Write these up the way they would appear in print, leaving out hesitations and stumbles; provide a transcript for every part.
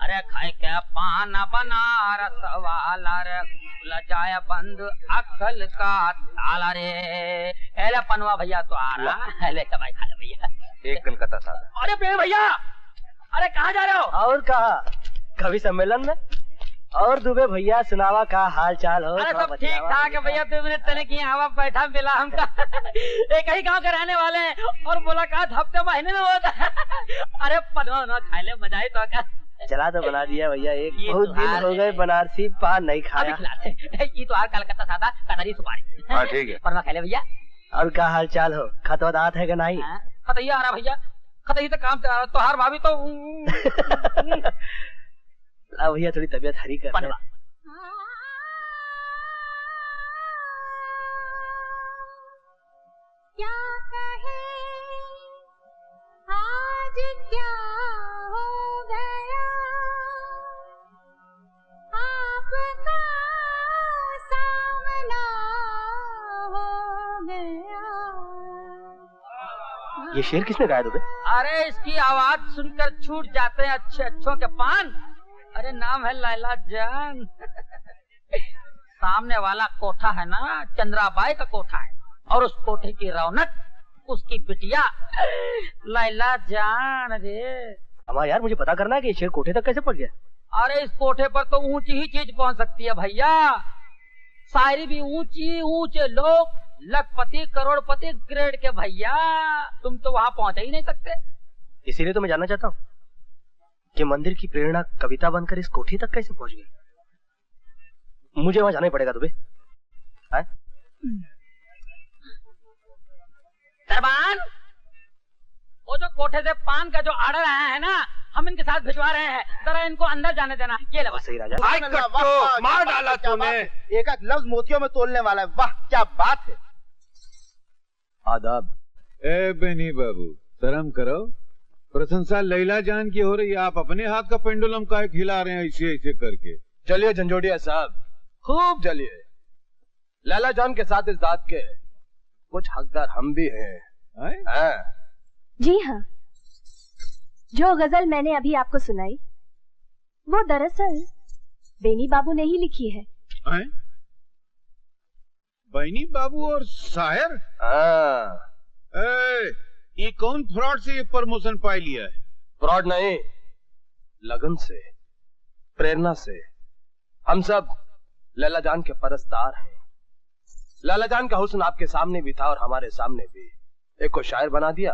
अरे खाए क्या पान बनारस वाला रे, लजाए बंद अक्ल का ताला रे। एले पनवा भैया तो आ रहा है, ले भाई खा ले भैया। एक कलकत्ता सादा। अरे प्रेम भैया, अरे कहाँ जा रहे हो? और कहा कवि सम्मेलन में। और दुबे भैया सुनावा का हाल चाल हो? अरे सब ठीक ठाक है भैया, 2 मिनट तले की हवा बैठा मिला हमका। एक ही गांव के रहने वाले हैं और मुलाकात हफ्ते महीने में होता है। अरे पनवा ना खा ले, मजा ही तो का। चला तो बना दिया भैया, एक बहुत दिन हो गए बनारसी पान नहीं खाया। ये तो कलकत्ता सादा कटरी सुपारी। हाँ ठीक है, पनवा खा ले भैया। और क्या हाल चाल हो? खतवदात है कि नहीं? खतैया आ रहा भैया, खतैया तो काम चला रहा। तो हर भाभी तो भैया थोड़ी तबीयत हरी कर। पनवा क्या कहे आज क्या हो गया, आपका सामना हो गया। ये शेर किसने गाया दुबे? अरे इसकी आवाज सुनकर छूट जाते हैं अच्छे अच्छों के पान। अरे नाम है लैला जान। सामने वाला कोठा है ना, चंद्राबाई का कोठा है, और उस कोठे की रौनक उसकी बिटिया लैला जान रे। हमारा यार मुझे पता करना है कि शेर कोठे तक कैसे पहुंच गया। अरे इस कोठे पर तो ऊंची ही चीज पहुंच सकती है भैया। शायरी भी ऊंची, ऊंचे लोग, लखपति करोड़पति ग्रेड के भैया। तुम तो वहां पहुंच ही नहीं सकते। इसीलिए तो मैं जानना चाहता हूँ कि मंदिर की प्रेरणा कविता बनकर इस कोठी तक कैसे पहुंच गई। मुझे वहां जाना ही पड़ेगा दुबे। सरबान, वो जो कोठे से पान का जो आर्डर आया है ना, हम इनके साथ भिजवा रहे हैं, जरा इनको अंदर जाने देना। ये ले सही राजा। मार डाला तूने। एक एक लफ्ज मोतियों में तोलने वाला है। वाह क्या बात है। आदाब। ए बेनी बाबू, शर्म करो। प्रशंसा लैला जान की हो रही है, आप अपने हाथ का पेंडुलम काहे खिला रहे हैं ऐसे ऐसे करके। चलिए झंझोड़िया साहब, खूब चलिए। लैला जान के साथ इस दाद के कुछ हकदार हम भी हैं। जी हाँ, जो गजल मैंने अभी आपको सुनाई वो दरअसल बेनी बाबू ने ही लिखी है। बेनी बाबू और शायर? ये कौन फ्रॉड से ये प्रमोशन पाई लिया है? फ्रॉड नहीं, लगन से, प्रेरणा से। हम सब लैला जान के परस्तार हैं। लैला जान का हुस्न आपके सामने भी था और हमारे सामने भी। एक को शायर बना दिया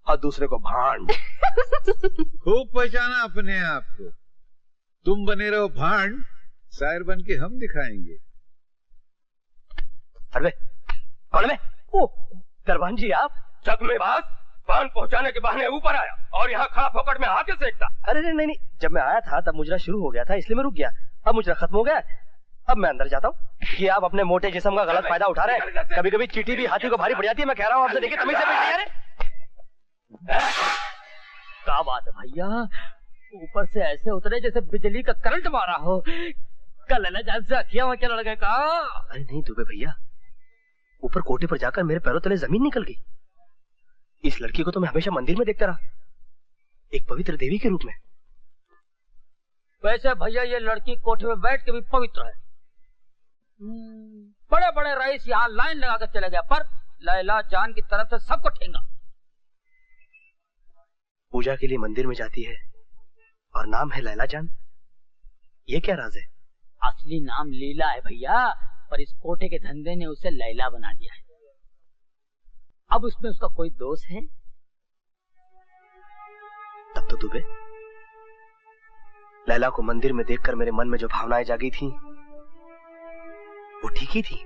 और दूसरे को भांड। खूब पहचाना अपने आप को। तुम बने रहो भांड, शायर बन के हम दिखाएंगे। अरे कौन है? ओ दरबान जी, आप जग में बात पान पहुंचाने के बहाने ऊपर आया और यहाँ खा फोकट में आके सेकता। अरे नहीं, जब मैं आया था तब मुजरा शुरू हो गया था, इसलिए मैं रुक गया। अब मुजरा खत्म हो गया, अब मैं अंदर जाता हूँ। कि आप अपने मोटे जिस्म का गलत फायदा उठा रहे हैं। कभी कभी चींटी भी हाथी को भारी पड़ जाती है। मैं कह रहा हूँ आपसे, देखिए तमीज से बैठिए। क्या बात है भैया, ऊपर से ऐसे उतरे जैसे बिजली का करंट मारा हो। कल लैला जान से अखियां वखिया लड़ गए का? अरे नहीं दुबे भैया, ऊपर कोठे पर जाकर मेरे पैरों तले जमीन निकल गई। इस लड़की को तो मैं हमेशा मंदिर में देखता रहा, एक पवित्र देवी के रूप में। वैसे भैया ये लड़की कोठे में बैठ के भी पवित्र है। बड़े बड़े रईस यहाँ लाइन लगाकर चले गए, पर लैला जान की तरफ से सबको ठेंगा। पूजा के लिए मंदिर में जाती है और नाम है लैला जान। ये क्या राज है? असली नाम लीला है भैया, पर इस कोठे के धंधे ने उसे लैला बना दिया है। अब उसमें उसका कोई दोष है? तब तो दुबे, लैला को मंदिर में देखकर मेरे मन में जो भावनाएं जागी थीं, वो ठीक ही थी।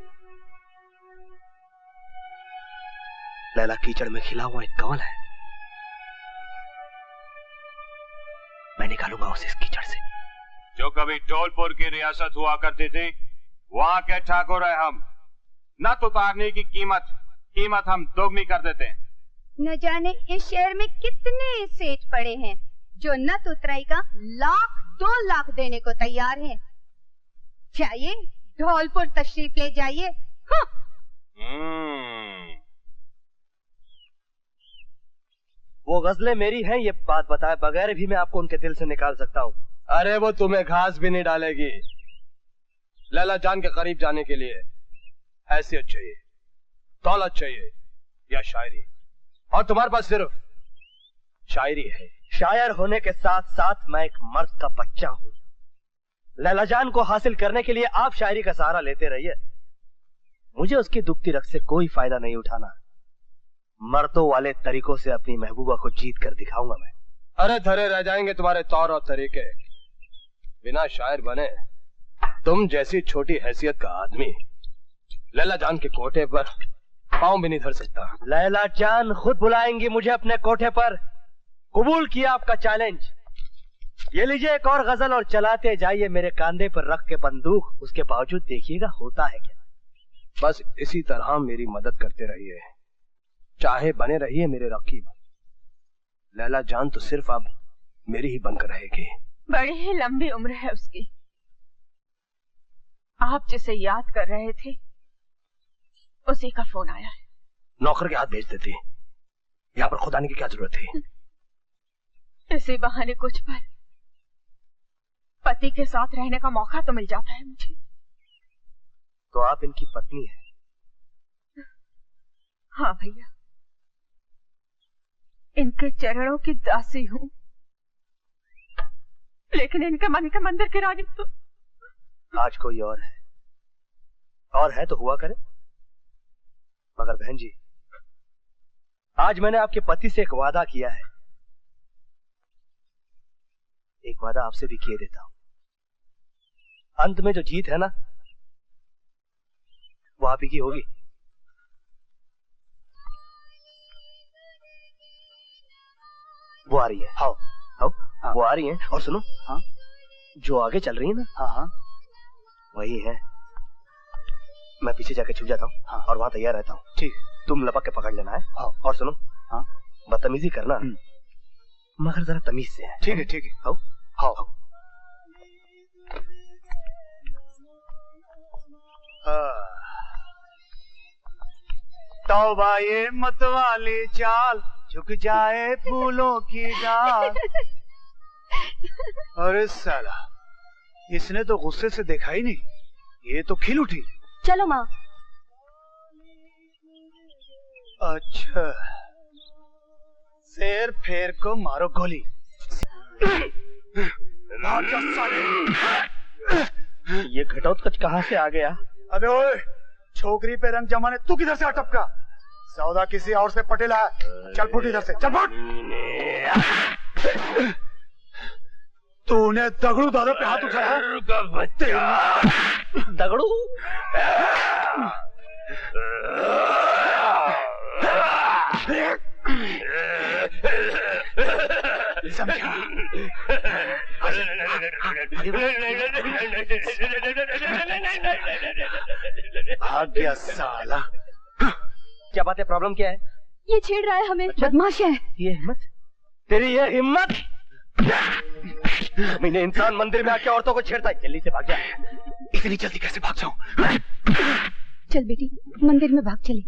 लैला कीचड़ में खिला हुआ एक कमल है। मैं निकालूंगा उसे इस कीचड़ से। जो कभी धौलपुर की रियासत हुआ करती थी, वहां के ठाकुर है हम। न तो उतारने की कीमत हम दोगुनी कर देते हैं। न जाने इस शहर में कितने सेठ पड़े हैं जो नत उतराई का 1,00,000-2 लाख देने को तैयार हैं। चाहिए धौलपुर तशरीफ ले जाइए। वो गजलें मेरी हैं, ये बात बताए बगैर भी मैं आपको उनके दिल से निकाल सकता हूँ। अरे वो तुम्हें घास भी नहीं डालेगी। लैला जान के करीब जाने के लिए हैसियत चाहिए, दौलत चाहिए या शायरी, और तुम्हारे पास सिर्फ शायरी है। शायर होने के साथ साथ मैं एक मर्द का बच्चा हूँ। लैला जान को हासिल करने के लिए आप शायरी का सहारा लेते रहिए, मुझे उसकी दुखती रग से कोई फायदा नहीं उठाना। मर्दों वाले तरीकों से अपनी महबूबा को जीत कर दिखाऊंगा मैं। अरे धरे रह जाएंगे तुम्हारे तौर और तरीके। बिना शायर बने तुम जैसी छोटी हैसियत का आदमी लैला जान के कोठे पर पांव भी नहीं धर सकता। लैला जान खुद बुलाएंगी मुझे अपने कोठे पर। कबूल किया आपका चैलेंज। ये लीजिए एक और गजल और चलाते जाइए मेरे कांधे पर रख के बंदूक। उसके बावजूद देखिएगा होता है क्या। बस इसी तरह मेरी मदद करते रहिए, चाहे बने रहिए मेरे रकीब। लैला जान तो सिर्फ अब मेरी ही बनकर रहेगी। बड़ी ही लंबी उम्र है उसकी। आप जिसे याद कर रहे थे उसी का फोन आया है। नौकर के हाथ भेज देती, यहाँ पर खुद आने की क्या जरूरत थी। इसी बहाने कुछ पल पति के साथ रहने का मौका तो मिल जाता है मुझे। तो आप इनकी पत्नी हैं? हाँ भैया, इनके चरणों की दासी हूँ, लेकिन इनके मन के मंदिर की रानी तो आज कोई और है तो हुआ करे। मगर बहन जी, आज मैंने आपके पति से एक वादा किया है। एक वादा आपसे भी किए देता हूं। अंत में जो जीत है ना, वो आप ही की होगी। वो आ रही है। हाँ। वो आ रही है। और सुनो, हाँ, जो आगे चल रही है ना, हाँ, वही है। मैं पीछे जाके छुप जाता हूँ। हाँ। और वहां तैयार रहता हूँ। ठीक। तुम लपक के पकड़ लेना है। हाँ। और सुनो, हाँ, बदतमीजी करना मगर जरा तमीज से है। ठीक है, ठीक है। हाँ। तौबा ये मतवाली चाल, झुक जाए फूलों की डाल। अरे साला, इसने तो गुस्से से देखा ही नहीं, ये तो खिल उठी। चलो माँ। अच्छा, शेर फेर को मारो गोली। ये घटोत्कच कहाँ से आ गया? अबे ओए, छोकरी पे रंग जमाने तू किधर से अटपका? सौदा किसी और से पटेला है। चल फुट इधर से, चल फुट। तूने दगड़ू दादा पे हाथ उठाया? दगड़ू? समझा? भाग गया साला। क्या बात है? प्रॉब्लम क्या है? ये छेड़ रहा है हमें। बदमाश है। ये हिम्मत? तेरी ये हिम्मत? मैंने इंसान मंदिर में आके औरतों को छेड़ता है। जल्दी से भाग जा। इतनी जल्दी कैसे भाग जाऊं? चल बेटी, मंदिर में भाग चले।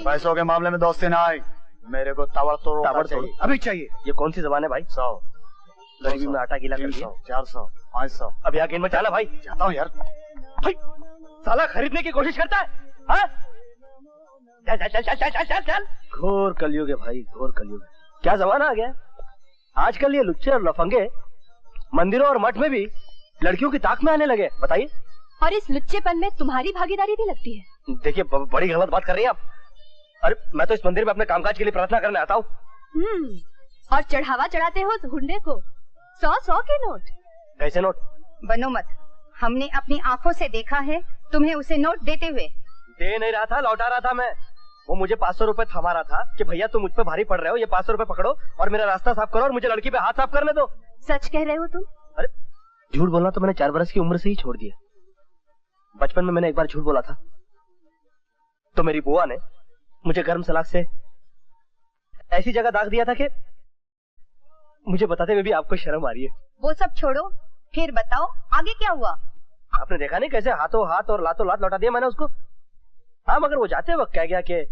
पैसों के मामले में दोस्ती ना आई। मेरे को ताबड़तोड़ चाहिए। अभी चाहिए। ये कौन सी जबान है भाई? 100। गरीबी में आटा गीला कर दिया। 400, 500। अब यहाँ गेंद में चाला भाई। जाता हूँ यार। साला खरीदने की कोशिश करता है। हाँ? चल चल चल चल चल चल चल। घोर कलयुग है भाई, घोर कलयुग। क्या जमाना आ गया। आजकल ये लुच्चे और लफंगे मंदिरों और मठ में भी लड़कियों की ताक में आने लगे। बताइए। और इस लुच्चेपन में तुम्हारी भागीदारी भी लगती है। देखिए, बड़ी गलत बात कर रही हैं आप। अरे मैं तो इस मंदिर में अपने कामकाज के लिए प्रार्थना करने आता हूँ। और चढ़ावा चढ़ाते हो हुंडे को 100-100 के नोट। कैसे नोट? बनो मत, हमने अपनी आंखों से देखा है तुम्हें उसे नोट देते हुए। दे नहीं रहा था, लौटा रहा था मैं। वो मुझे 500 रुपए थमा रहा था कि भैया तुम मुझ पे भारी पड़ रहे हो, ये 500 रुपए पकड़ो और मेरा रास्ता साफ करो और मुझे लड़की पे हाथ साफ करने दो। सच कह रहे हो तुम? अरे झूठ बोलना तो मैंने 4 बरस की उम्र से ही छोड़ दिया। बचपन में मैंने एक बार झूठ बोला था तो मेरी बुआ ने मुझे गर्म सलाख से ऐसी जगह दाग दिया था कि मुझे बताते हुए भी आपको शर्म आ रही है। वो सब छोड़ो, फिर बताओ आगे क्या हुआ? आपने देखा नहीं कैसे हाथों हाथ और लातों लात लौटा दिया मैंने उसको। हाँ मगर वो जाते वक्त कह गया कि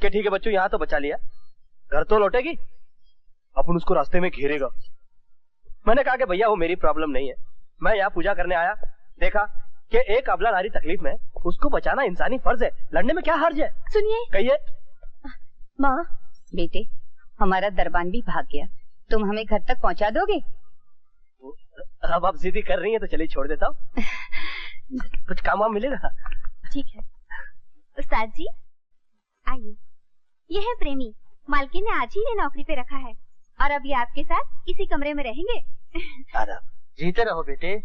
ठीक है बच्चों यहाँ तो बचा लिया, घर तो लौटेगी, अपन उसको रास्ते में घेरेगा। मैंने कहा कि भैया वो मेरी प्रॉब्लम नहीं है, मैं यहाँ पूजा करने आया, देखा कि एक अबला नारी तकलीफ में, उसको बचाना इंसानी फर्ज है, लड़ने में क्या हर्ज है। सुनिए, कहिए। माँ बेटे, हमारा दरबान भी भाग गया, तुम हमें घर तक पहुँचा दोगे? अब आप जिद्दी कर रही हैं तो चलिए छोड़ देता हूँ। कुछ काम वाम मिलेगा? ठीक है। उस्ताद जी आइए, ये है प्रेमी, मालकिन ने आज ही इन्हें नौकरी पे रखा है और अब ये आपके साथ इसी कमरे में रहेंगे। आदाब। जीते रहो बेटे।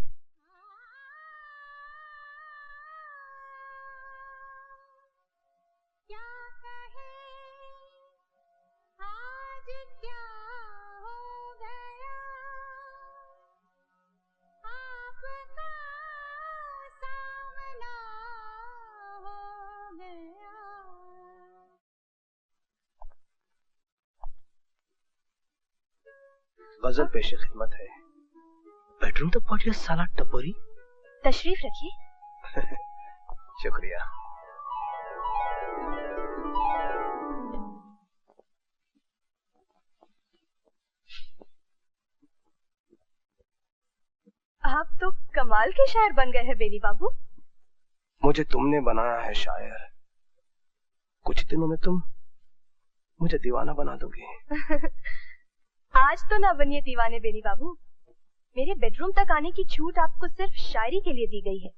गजल पेशे खिदमत है। बेडरूम तक पहुंच गया साला टपोरी। तशरीफ रखिए। शुक्रिया। आप तो कमाल के शायर बन गए हैं बेनी बाबू। मुझे तुमने बनाया है शायर, कुछ दिनों में तुम मुझे दीवाना बना दोगे। आज तो ना बनिए दीवाने बेनी बाबू, मेरे बेडरूम तक आने की छूट आपको सिर्फ शायरी के लिए दी गई है,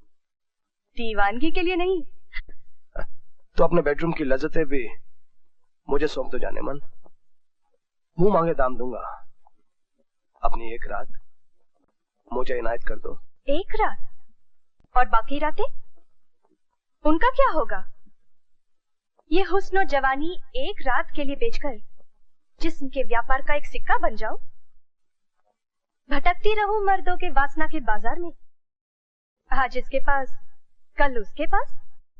दीवानगी के लिए नहीं। तो अपने बेडरूम की लज्जतें भी मुझे सौंप दो जाने मन, मुंह मांगे दाम दूंगा। अपनी एक रात मुझे इनायत कर दो। एक रात? और बाकी रातें उनका क्या होगा? ये हुस्न और जवानी एक रात के लिए बेचकर जिस्म के व्यापार का एक सिक्का बन जाओ, भटकती रहूं मर्दों के वासना के बाजार में, आज इसके पास कल उसके पास।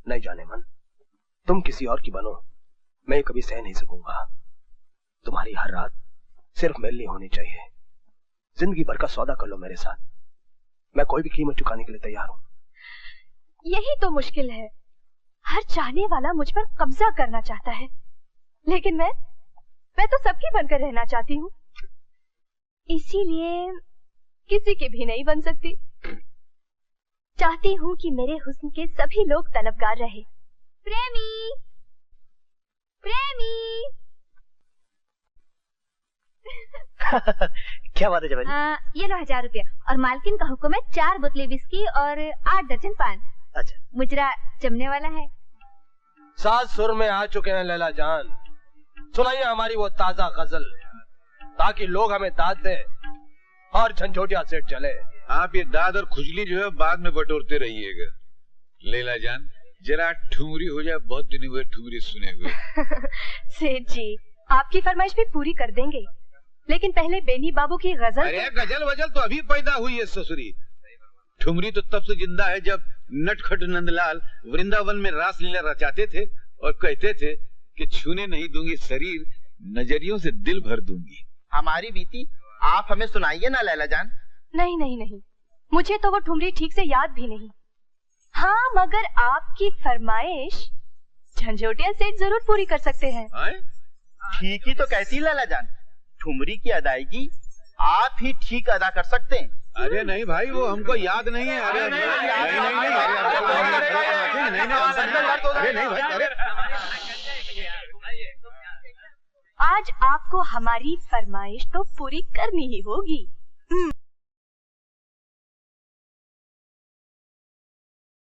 नहीं जाने मन, तुम किसी और की बनो, मैं कभी सह नहीं सकूंगा। तुम्हारी हर रात सिर्फ मेरे लिए होनी चाहिए। जिंदगी भर का सौदा कर लो मेरे साथ, मैं कोई भी कीमत चुकाने के लिए तैयार हूँ। यही तो मुश्किल है, हर चाहने वाला मुझ पर कब्जा करना चाहता है, लेकिन मैं तो सबकी बनकर रहना चाहती हूँ, इसीलिए किसी की भी नहीं बन सकती। चाहती हूँ कि मेरे हुस्न के सभी लोग तलबगार रहे। प्रेमी, प्रेमी। क्या बात है जवानी? ये लो 1000 रुपया, और मालकिन का हुक्म है 4 बोतलें विस्की और 8 दर्जन पान। अच्छा, मुजरा जमने वाला है। 7 सुर में आ चुके हैं लैला जान, सुनाइए हमारी वो ताजा गजल, ताकि लोग हमें दाद दें और झंझोटिया सेठ चले। आप ये दाद और खुजली जो है बाद में बटोरते रहिएगा। लैला जान जरा ठुमरी हो जाए, बहुत दिन हुए ठुमरी सुने हुए। सेठ जी आपकी फरमाइश भी पूरी कर देंगे, लेकिन पहले बेनी बाबू की गजल। अरे गजल वजल तो अभी पैदा हुई है ससुरी, ठुमरी तो तब से जिंदा है जब नटखट नंदलाल वृंदावन में रासलीला रचाते थे और कहते थे कि छूने नहीं दूंगी शरीर, नजरियों से दिल भर दूंगी। हमारी बीती आप हमें सुनाइए ना लैला जान। नहीं नहीं नहीं, मुझे तो वो ठुमरी ठीक से याद भी नहीं। हाँ मगर आपकी फरमाइश झंझोटिया सेठ जरूर पूरी कर सकते हैं। ठीक ही तो कहती लैला जान, ठुमरी की अदायगी आप ही ठीक अदा कर सकते हैं। अरे नहीं भाई, वो हमको याद नहीं है। अरे नहीं भाई, आज आपको हमारी फरमाइश तो पूरी करनी ही होगी।